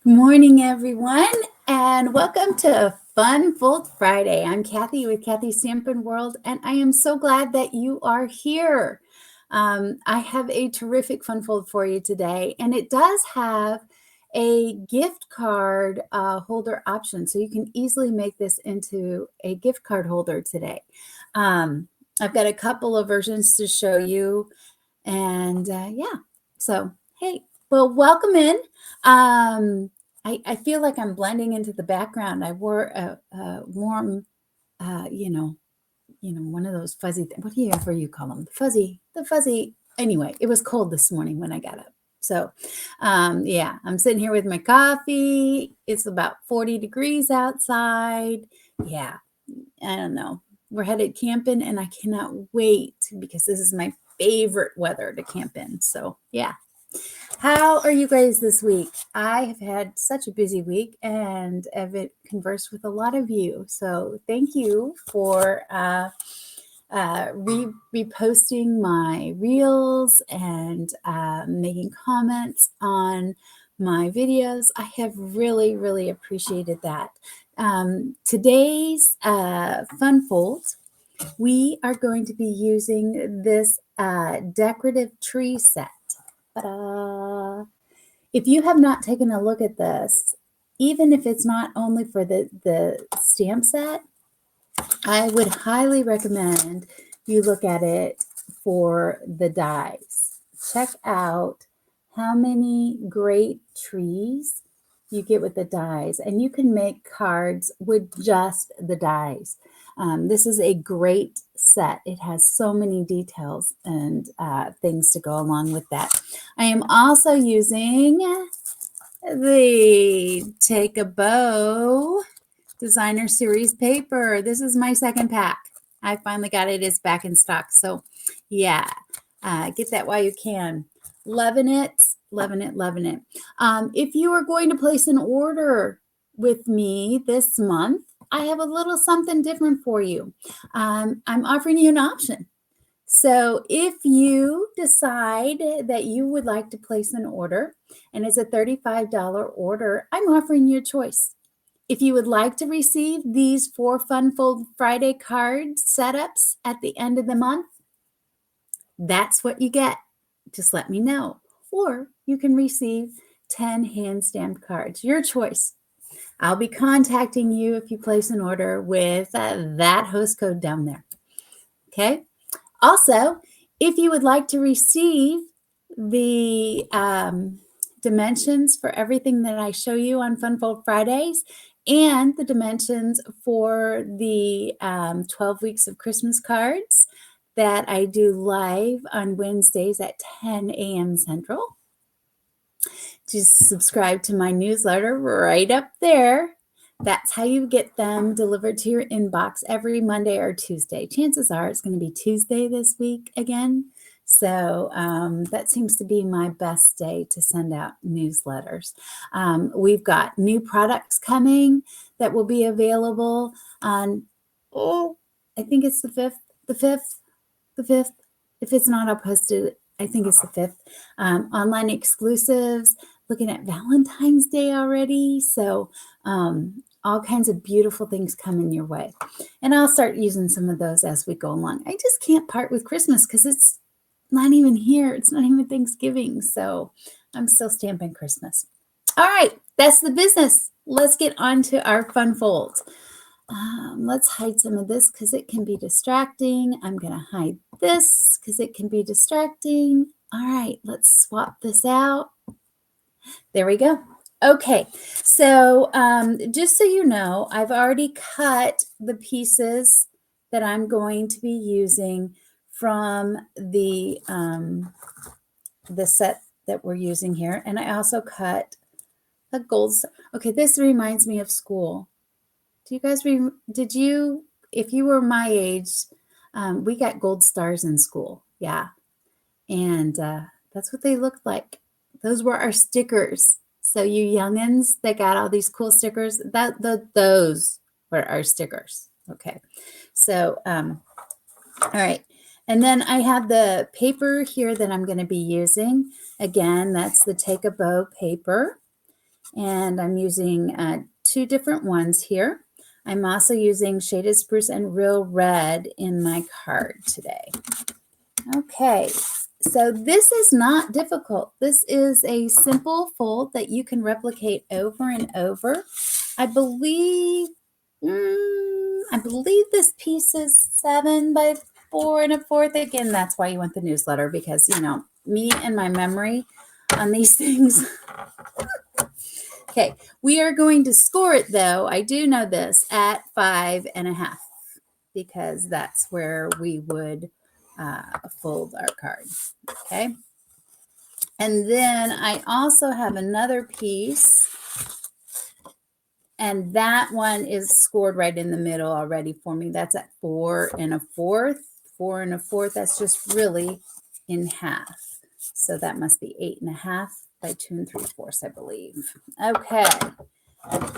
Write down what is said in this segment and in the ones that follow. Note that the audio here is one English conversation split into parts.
Morning, everyone, and welcome to Fun Fold Friday. I'm Kathy with Kathy Stampin' World, and I am so glad that you are here. I have a terrific Fun Fold for you today, and it does have a gift card holder option, so you can easily make this into a gift card holder today. I've got a couple of versions to show you, and yeah, so hey, well, welcome in. I feel like I'm blending into the background. I wore a warm, one of those fuzzy, whatever you call them, the fuzzy. Anyway, it was cold this morning when I got up. So, yeah, I'm sitting here with my coffee. It's about 40 degrees outside. Yeah, I don't know. We're headed camping, and I cannot wait because this is my favorite weather to camp in. So, yeah. How are you guys this week? I have had such a busy week and have conversed with a lot of you. So thank you for reposting my reels and making comments on my videos. I have really, really appreciated that. Today's Fun Fold, we are going to be using this decorative tree set. Ta-da. If you have not taken a look at this, even if it's not only for the stamp set, I would highly recommend you look at it for the dies. Check out how many great trees you get with the dies, and you can make cards with just the dies. This is a great set. It has so many details and things to go along with that. I am also using the Take a Bow Designer Series paper. This is my second pack. I finally got it. It's back in stock. So yeah, get that while you can. Loving it, loving it, loving it. If you are going to place an order with me this month, I have a little something different for you. I'm offering you an option. So if you decide that you would like to place an order and it's a $35 order, I'm offering you a choice. If you would like to receive these 4 Fun Fold Friday card setups at the end of the month, that's what you get. Just let me know. Or you can receive 10 hand-stamped cards. Your choice. I'll be contacting you if you place an order with that host code down there. Okay? Also, if you would like to receive the dimensions for everything that I show you on Fun Fold Fridays and the dimensions for the 12 weeks of Christmas cards that I do live on Wednesdays at 10 a.m. Central, just subscribe to my newsletter right up there. That's how you get them delivered to your inbox every Monday or Tuesday. Chances are it's going to be Tuesday this week again. So that seems to be my best day to send out newsletters. We've got new products coming that will be available on, I think it's the 5th. If it's not, I'll post it. I think it's the 5th. Online exclusives, looking at Valentine's Day already. So all kinds of beautiful things coming your way. And I'll start using some of those as we go along. I just can't part with Christmas because it's not even here. It's not even Thanksgiving. So I'm still stamping Christmas. All right, that's the business. Let's get on to our Fun Fold. Let's hide some of this because it can be distracting. I'm going to hide this because it can be distracting. All right, let's swap this out. There we go. Okay, so just so you know, I've already cut the pieces that I'm going to be using from the set that we're using here. And I also cut a gold star. Okay, this reminds me of school. Do you guys, if you were my age, we got gold stars in school. Yeah. And that's what they looked like. Those were our stickers. So you youngins that got all these cool stickers, those were our stickers. Okay. So, all right. And then I have the paper here that I'm going to be using. Again, that's the Take a Bow paper. And I'm using 2 different ones here. I'm also using Shaded Spruce and Real Red in my card today. Okay, so this is not difficult. This is a simple fold that you can replicate over and over. I believe this piece is 7 by 4 1/4. Again, that's why you want the newsletter, because, you know, me and my memory on these things. Okay, we are going to score it, though. I do know this, at 5 1/2, because that's where we would fold our card. Okay. And then I also have another piece, and that one is scored right in the middle already for me. That's at 4 1/4. 4 1/4. That's just really in half. So that must be 8 1/2 by 2 3/4, I believe. Okay.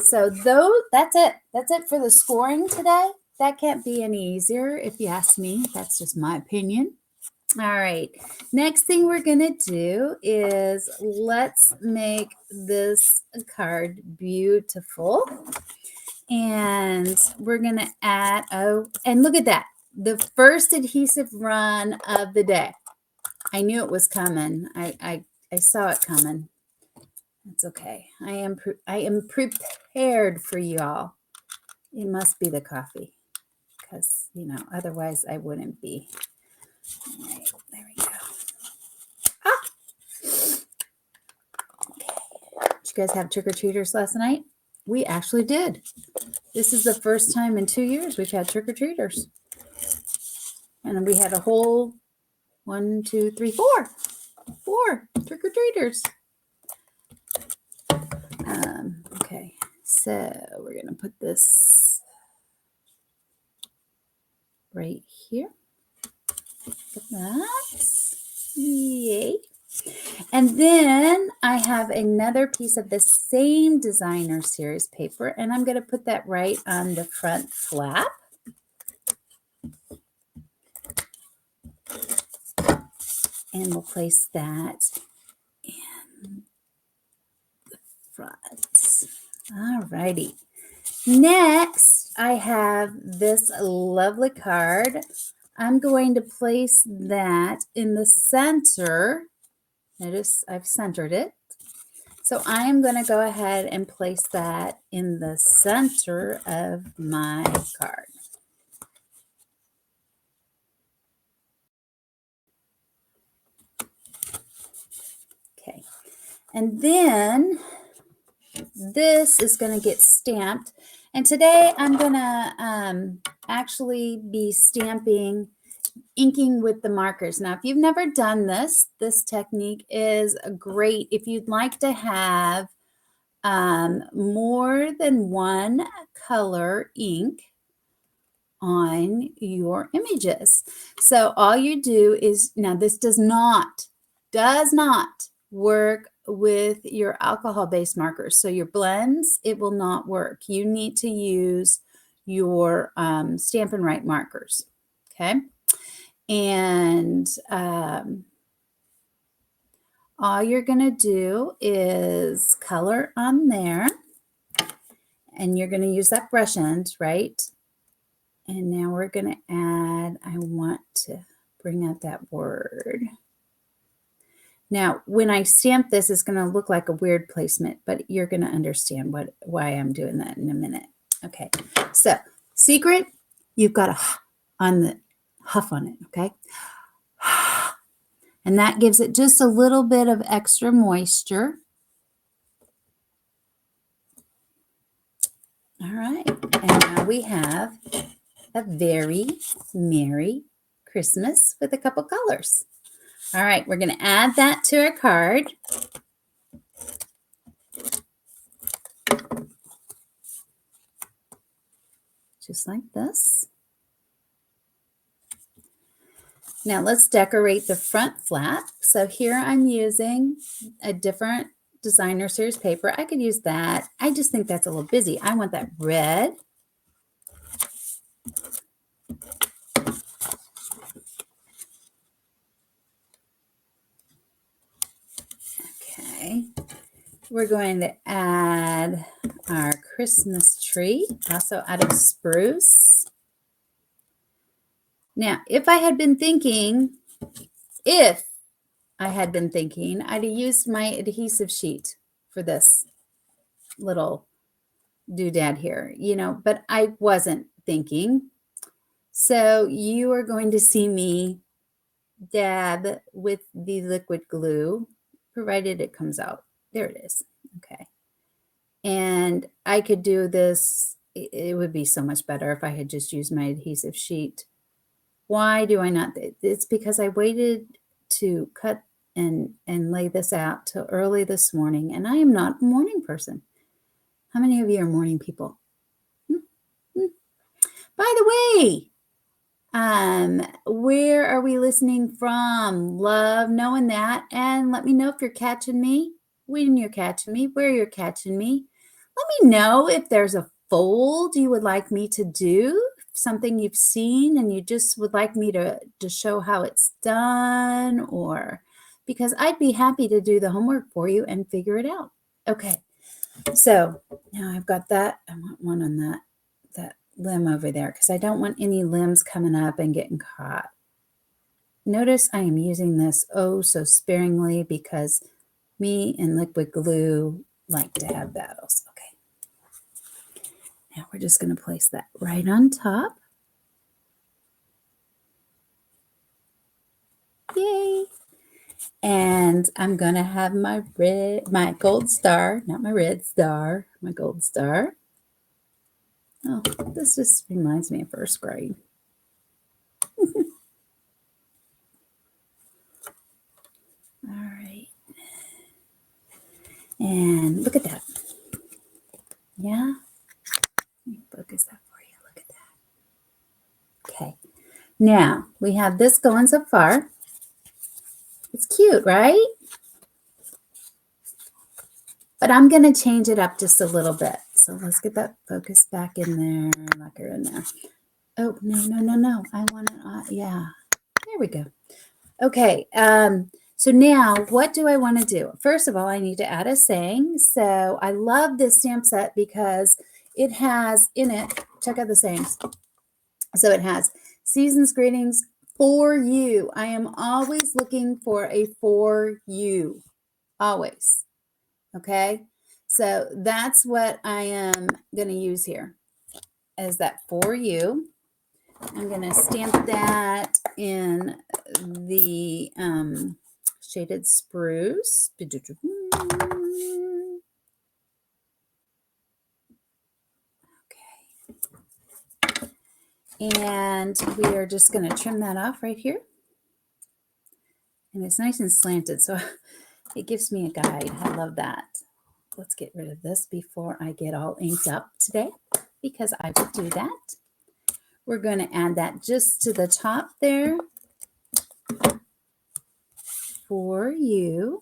So that's it. That's it for the scoring today. That can't be any easier if you ask me. That's just my opinion. All right. Next thing we're going to do is let's make this card beautiful. And we're going to add, and look at that. The first adhesive run of the day. I knew it was coming. I saw it coming. It's okay. I am prepared for you all. It must be the coffee, because, you know, otherwise I wouldn't be. All right, there we go. Okay. Did you guys have trick-or-treaters last night? We actually did. This is the first time in 2 years we've had trick-or-treaters. And we had a whole 1, 2, 3, 4 trick-or-treaters. Okay, so we're going to put this right here. Look at that. Yay. And then I have another piece of the same designer series paper, and I'm going to put that right on the front flap. And we'll place that in the front. All righty. Next, I have this lovely card. I'm going to place that in the center. Notice I've centered it. So I am going to go ahead and place that in the center of my card. Okay. And then this is going to get stamped. And today I'm going to actually be inking with the markers. Now, if you've never done this technique is great if you'd like to have more than one color ink on your images. So all you do is, now this does not work with your alcohol-based markers. So your blends, it will not work. You need to use your Stampin' Write markers. Okay. And all you're going to do is color on there, and you're going to use that brush end, right? And now we're going to add, I want to bring out that word. Now, when I stamp this, it's going to look like a weird placement, but you're going to understand why I'm doing that in a minute. Okay, so secret, you've got a on the huff on it, okay? And that gives it just a little bit of extra moisture. All right, and now we have a very Merry Christmas with a couple colors. All right, we're going to add that to our card. Just like this. Now let's decorate the front flap. So here I'm using a different designer series paper. I could use that. I just think that's a little busy. I want that red. Okay. we're going to add our Christmas tree, also out of spruce. Now, if I had been thinking, I'd have used my adhesive sheet for this little doodad here, but I wasn't thinking. So you are going to see me dab with the liquid glue, provided it comes out. There it is. Okay. And I could do this. It would be so much better if I had just used my adhesive sheet. Why do I not? It's because I waited to cut and lay this out till early this morning, and I am not a morning person. How many of you are morning people? By the way, where are we listening from? Love knowing that. And let me know if you're catching me, when you're catching me, where you're catching me. Let me know if there's a fold you would like me to do, something you've seen and you just would like me to show how it's done, or because I'd be happy to do the homework for you and figure it out. Okay. So now I've got that. I want one on that limb over there because I don't want any limbs coming up and getting caught. Notice I am using this oh so sparingly because me and liquid glue like to have battles. Okay. Now we're just going to place that right on top. Yay. And I'm going to have my gold star, not my red star, my gold star. Oh, this just reminds me of first grade. All right. And look at that. Yeah. Let me focus that for you. Look at that. Okay. Now we have this going so far. It's cute, right? But I'm going to change it up just a little bit. So let's get that focus back in there. Lock her in there. Oh, no. I want it. Yeah. There we go. Okay. So now what do I want to do? First of all, I need to add a saying. So I love this stamp set because it has in it, check out the sayings. So it has season's greetings for you. I am always looking for a for you. Always. Okay. So that's what I am going to use here as that for you. I'm going to stamp that in the shaded spruce. Okay. And we are just going to trim that off right here. And it's nice and slanted, so it gives me a guide. I love that. Let's get rid of this before I get all inked up today, because I would do that. We're going to add that just to the top there for you.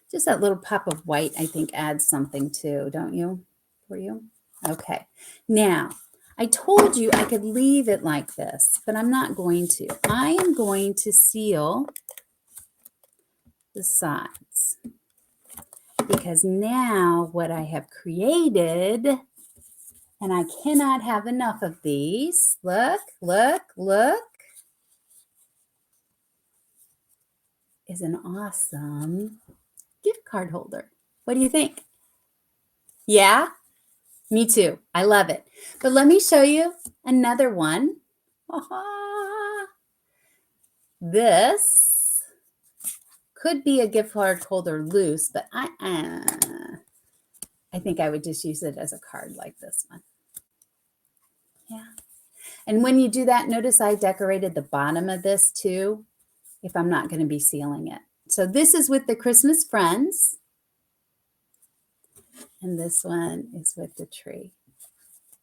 Just that little pop of white, I think, adds something too, don't you? For you? Okay. Now, I told you I could leave it like this, but I'm not going to. I am going to seal the sides because now what I have created, and I cannot have enough of these. Look, is an awesome gift card holder. What do you think? Yeah, me too. I love it. But let me show you another one. This could be a gift card holder loose, but I think I would just use it as a card like this one. Yeah. And when you do that, notice I decorated the bottom of this too, if I'm not going to be sealing it. So this is with the Christmas Friends. And this one is with the tree.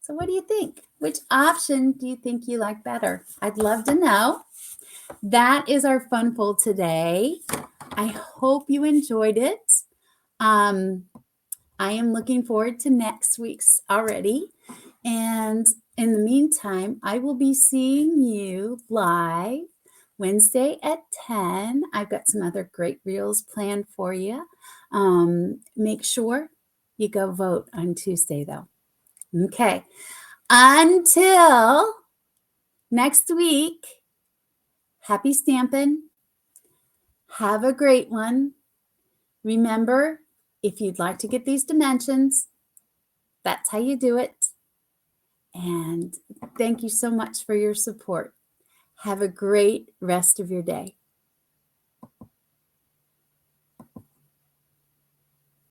So what do you think? Which option do you think you like better? I'd love to know. That is our fun fold today. I hope you enjoyed it. I am looking forward to next week's already. And in the meantime, I will be seeing you live Wednesday at 10. I've got some other great reels planned for you. Make sure you go vote on Tuesday, though. Okay. Until next week, happy stamping. Have a great one. Remember, if you'd like to get these dimensions, that's how you do it. And thank you so much for your support. Have a great rest of your day.